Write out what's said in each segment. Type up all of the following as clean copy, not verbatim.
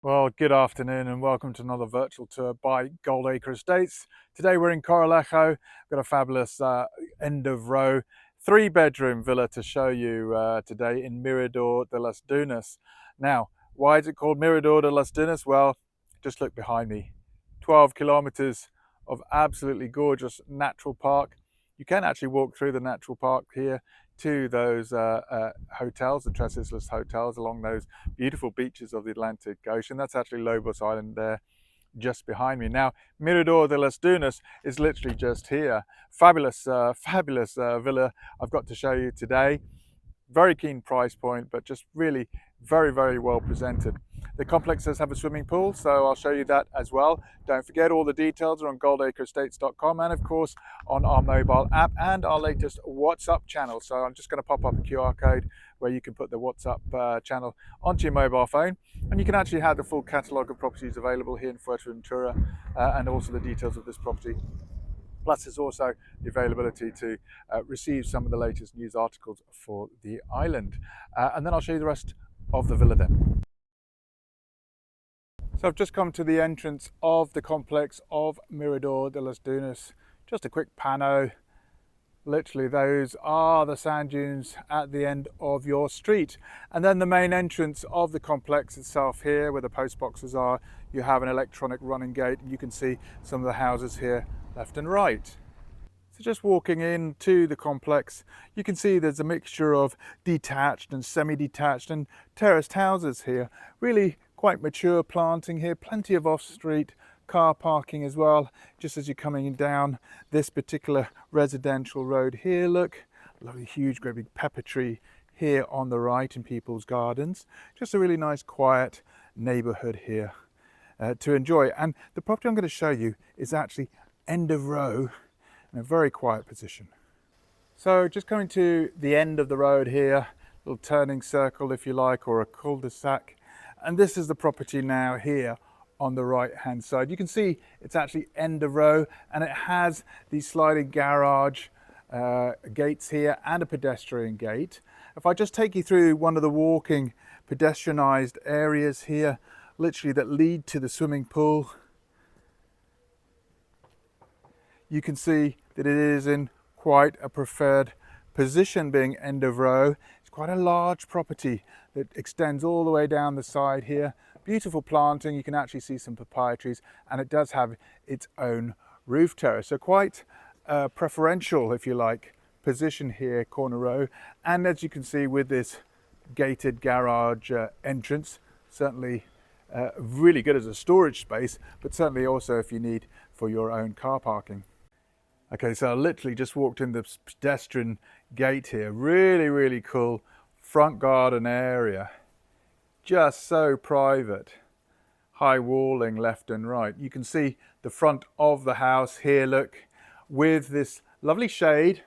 Well, good afternoon and welcome to another virtual tour by Goldacre Estates. Today we're in Corralejo. We've got a fabulous end of row 3-bedroom villa to show you today in Mirador de las Dunas. Now, why is it called Mirador de las Dunas? Well, just look behind me. 12 kilometers of absolutely gorgeous natural park. You can actually walk through the natural park here to those hotels, the terrace hotels along those beautiful beaches of the Atlantic Ocean. That's actually Lobos Island there just behind me. Now, Mirador de las Dunas is literally just here. Fabulous, fabulous villa I've got to show you today. Very keen price point, but just really very, very well presented. The complex does have a swimming pool, so I'll show you that as well. Don't forget, all the details are on goldacreestates.com and of course on our mobile app and our latest WhatsApp channel. So I'm just going to pop up a QR code where you can put the WhatsApp channel onto your mobile phone, and you can actually have the full catalogue of properties available here in Fuerteventura and also the details of this property. Plus, there's also the availability to receive some of the latest news articles for the island. And then I'll show you the rest of the villa then. So I've just come to the entrance of the complex of Mirador de las Dunas. Just a quick pano. Literally, those are the sand dunes at the end of your street. And then the main entrance of the complex itself here, where the post boxes are, you have an electronic running gate. You can see some of the houses here left and right. So just walking into the complex, you can see there's a mixture of detached and semi-detached and terraced houses here. Really quite mature planting here, plenty of off-street car parking as well, just as you're coming down this particular residential road here. Look, lovely huge great big pepper tree here on the right in people's gardens. Just a really nice quiet neighborhood here to enjoy. And the property I'm going to show you is actually end of row in a very quiet position. So just coming to the end of the road here, little turning circle if you like, or a cul-de-sac, and this is the property now here on the right hand side. You can see it's actually end of row, and it has these sliding garage gates here and a pedestrian gate. If I just take you through one of the walking pedestrianized areas here, literally that lead to the swimming pool, you can see that it is in quite a preferred position, being end of row. It's quite a large property that extends all the way down the side here. Beautiful planting, you can actually see some papaya trees, and it does have its own roof terrace. So quite preferential, if you like, position here, corner row. And as you can see with this gated garage entrance, certainly really good as a storage space, but certainly also if you need for your own car parking. Okay, so I literally just walked in the pedestrian gate here. Really, really cool front garden area. Just so private. High walling left and right. You can see the front of the house here, look, with this lovely shade.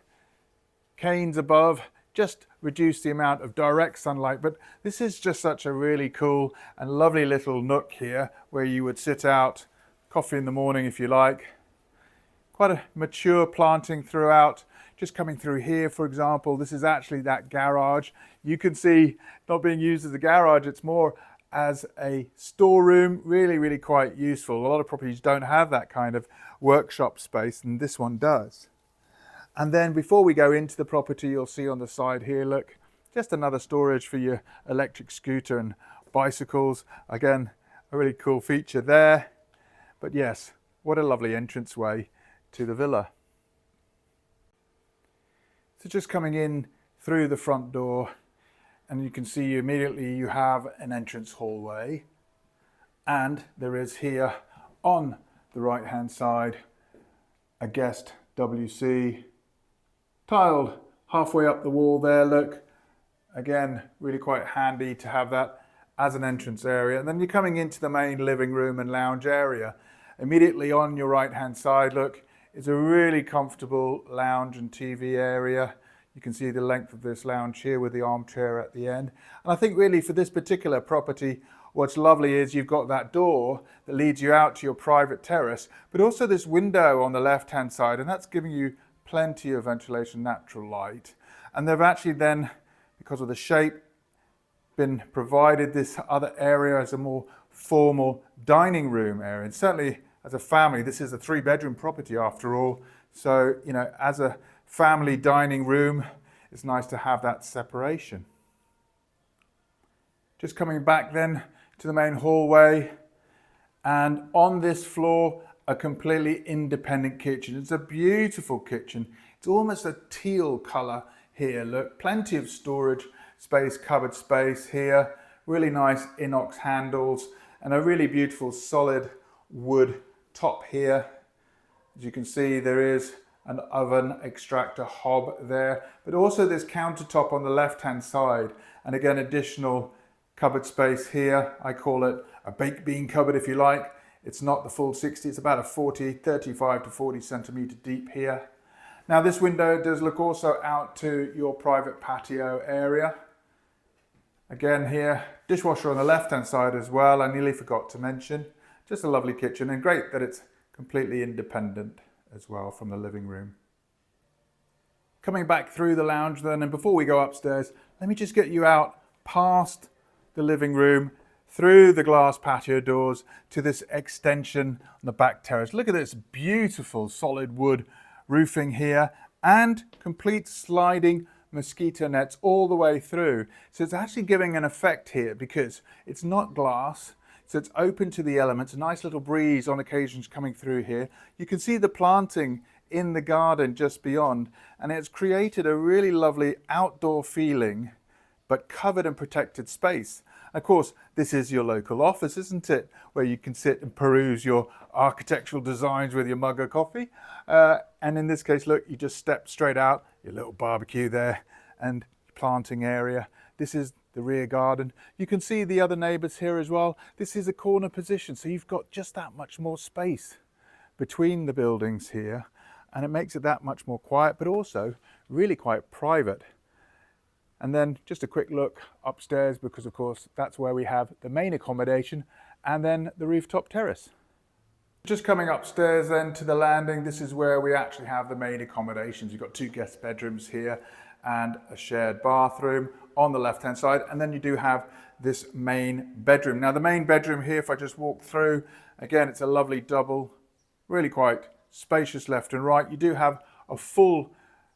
Canes above, just reduce the amount of direct sunlight, but this is just such a really cool and lovely little nook here where you would sit out, coffee in the morning if you like. Quite a mature planting throughout. Just coming through here, for example, this is actually that garage. You can see not being used as a garage, it's more as a storeroom. Really, really quite useful. A lot of properties don't have that kind of workshop space, and this one does. And then before we go into the property, you'll see on the side here, look, just another storage for your electric scooter and bicycles. Again, a really cool feature there. But yes, what a lovely entranceway to the villa. So just coming in through the front door, and you can see immediately you have an entrance hallway, and there is here on the right hand side a guest WC tiled halfway up the wall there. Look, again, really quite handy to have that as an entrance area. And then you're coming into the main living room and lounge area. Immediately on your right hand side, look, it's a really comfortable lounge and TV area. You can see the length of this lounge here with the armchair at the end. And I think really for this particular property, what's lovely is you've got that door that leads you out to your private terrace, but also this window on the left-hand side, and that's giving you plenty of ventilation, natural light. And they've actually then, because of the shape, been provided this other area as a more formal dining room area. And certainly as a family, this is a 3-bedroom property after all. So, you know, as a family dining room, it's nice to have that separation. Just coming back then to the main hallway, and on this floor, a completely independent kitchen. It's a beautiful kitchen. It's almost a teal color here. Look, plenty of storage space, cupboard space here. Really nice inox handles and a really beautiful solid wood top here. As you can see, there is an oven extractor hob there, but also this countertop on the left-hand side. And again, additional cupboard space here. I call it a baked bean cupboard if you like. It's not the full 60, it's about a 35 to 40 centimeter deep here. Now this window does look also out to your private patio area. Again here, dishwasher on the left hand side as well, I nearly forgot to mention. Just a lovely kitchen, and great that it's completely independent as well from the living room. Coming back through the lounge then, and before we go upstairs, let me just get you out past the living room, through the glass patio doors to this extension on the back terrace. Look at this beautiful solid wood roofing here and complete sliding mosquito nets all the way through. So it's actually giving an effect here because it's not glass, so it's open to the elements. A nice little breeze on occasions coming through here. You can see the planting in the garden just beyond, and it's created a really lovely outdoor feeling but covered and protected space. Of course, this is your local office, isn't it? Where you can sit and peruse your architectural designs with your mug of coffee. And in this case, look, you just step straight out, your little barbecue there and planting area. This is the rear garden. You can see the other neighbours here as well. This is a corner position, so you've got just that much more space between the buildings here. And it makes it that much more quiet, but also really quite private. And then just a quick look upstairs, because of course that's where we have the main accommodation and then the rooftop terrace. Just coming upstairs then to the landing, this is where we actually have the main accommodations. You've got 2 guest bedrooms here and a shared bathroom on the left hand side, and then you do have this main bedroom. Now the main bedroom here, if I just walk through, again it's a lovely double, really quite spacious left and right. You do have a full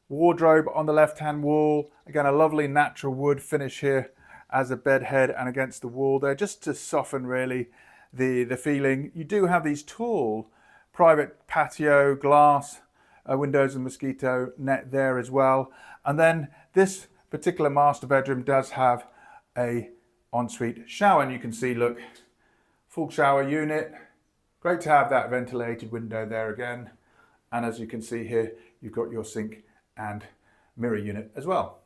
wardrobe on the left hand wall, again a lovely natural wood finish here as a bed head and against the wall there, just to soften really the feeling. You do have these tall private patio glass windows and mosquito net there as well. And then this particular master bedroom does have a ensuite shower, and you can see, look, full shower unit. Great to have that ventilated window there again. And as you can see here, you've got your sink and mirror unit as well.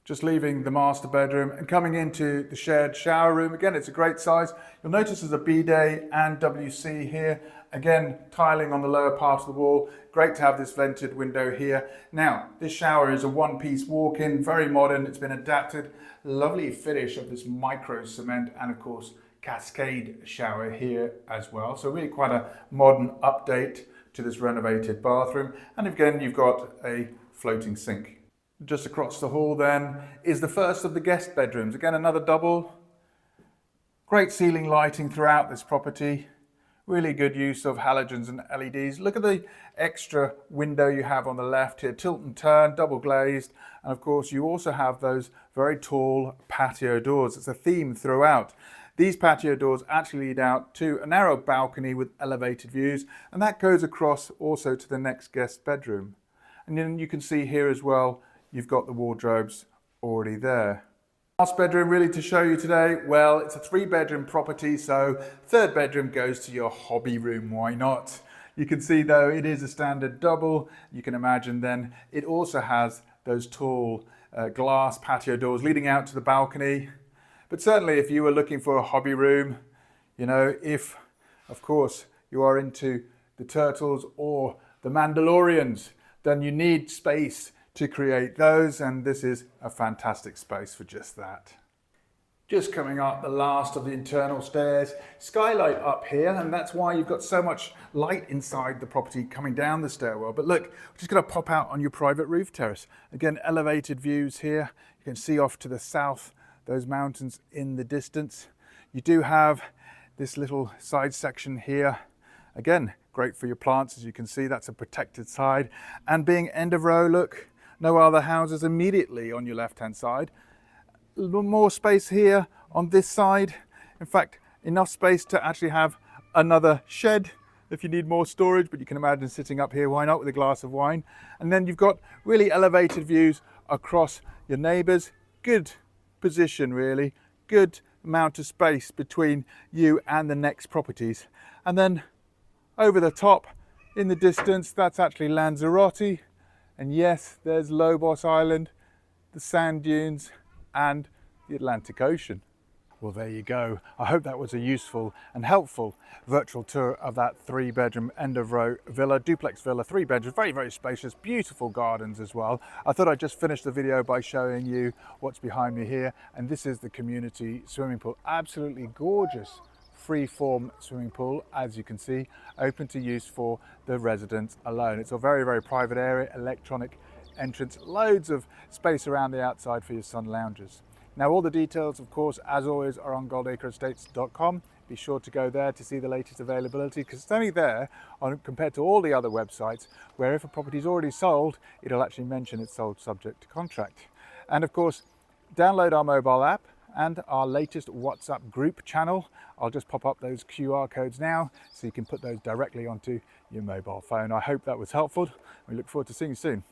Just leaving the master bedroom and coming into the shared shower room. Again, it's a great size. You'll notice there's a bidet and WC here. Again, tiling on the lower part of the wall. Great to have this vented window here. Now, this shower is a one-piece walk-in, very modern. It's been adapted. Lovely finish of this micro cement and of course, cascade shower here as well. So really quite a modern update to this renovated bathroom. And again, you've got a floating sink. Just across the hall then is the first of the guest bedrooms. Again, another double. Great ceiling lighting throughout this property. Really good use of halogens and LEDs. Look at the extra window you have on the left here, tilt and turn, double glazed. And of course, you also have those very tall patio doors. It's a theme throughout. These patio doors actually lead out to a narrow balcony with elevated views, and that goes across also to the next guest bedroom. And then you can see here as well, you've got the wardrobes already there. Last bedroom really to show you today, well, it's a 3-bedroom property, so 3rd bedroom goes to your hobby room, why not? You can see though it is a standard double. You can imagine then it also has those tall glass patio doors leading out to the balcony. But certainly if you were looking for a hobby room, you know, if of course you are into the turtles or the Mandalorians, then you need space to create those, and this is a fantastic space for just that. Just coming up the last of the internal stairs, skylight up here, and that's why you've got so much light inside the property coming down the stairwell. But look, we're just going to pop out on your private roof terrace. Again, elevated views here. You can see off to the south those mountains in the distance. You do have this little side section here. Again, great for your plants. As you can see, that's a protected side. And being end of row, look, no other houses immediately on your left-hand side. A little more space here on this side. In fact, enough space to actually have another shed if you need more storage, but you can imagine sitting up here, why not, with a glass of wine. And then you've got really elevated views across your neighbours. Good position, really. Good amount of space between you and the next properties. And then over the top in the distance, that's actually Lanzarote. And yes, there's Lobos Island, the sand dunes, and the Atlantic Ocean. Well, there you go. I hope that was a useful and helpful virtual tour of that 3-bedroom end of row villa, duplex villa, 3 bedrooms, very, very spacious, beautiful gardens as well. I thought I'd just finish the video by showing you what's behind me here. And this is the community swimming pool. Absolutely gorgeous free-form swimming pool, as you can see, open to use for the residents alone. It's a very, very private area, electronic entrance, loads of space around the outside for your sun loungers. Now, all the details, of course, as always, are on goldacreestates.com. Be sure to go there to see the latest availability, because it's only there compared to all the other websites where if a property is already sold, it'll actually mention it's sold subject to contract. And of course, download our mobile app and our latest WhatsApp group channel. I'll just pop up those QR codes now so you can put those directly onto your mobile phone. I hope that was helpful. We look forward to seeing you soon.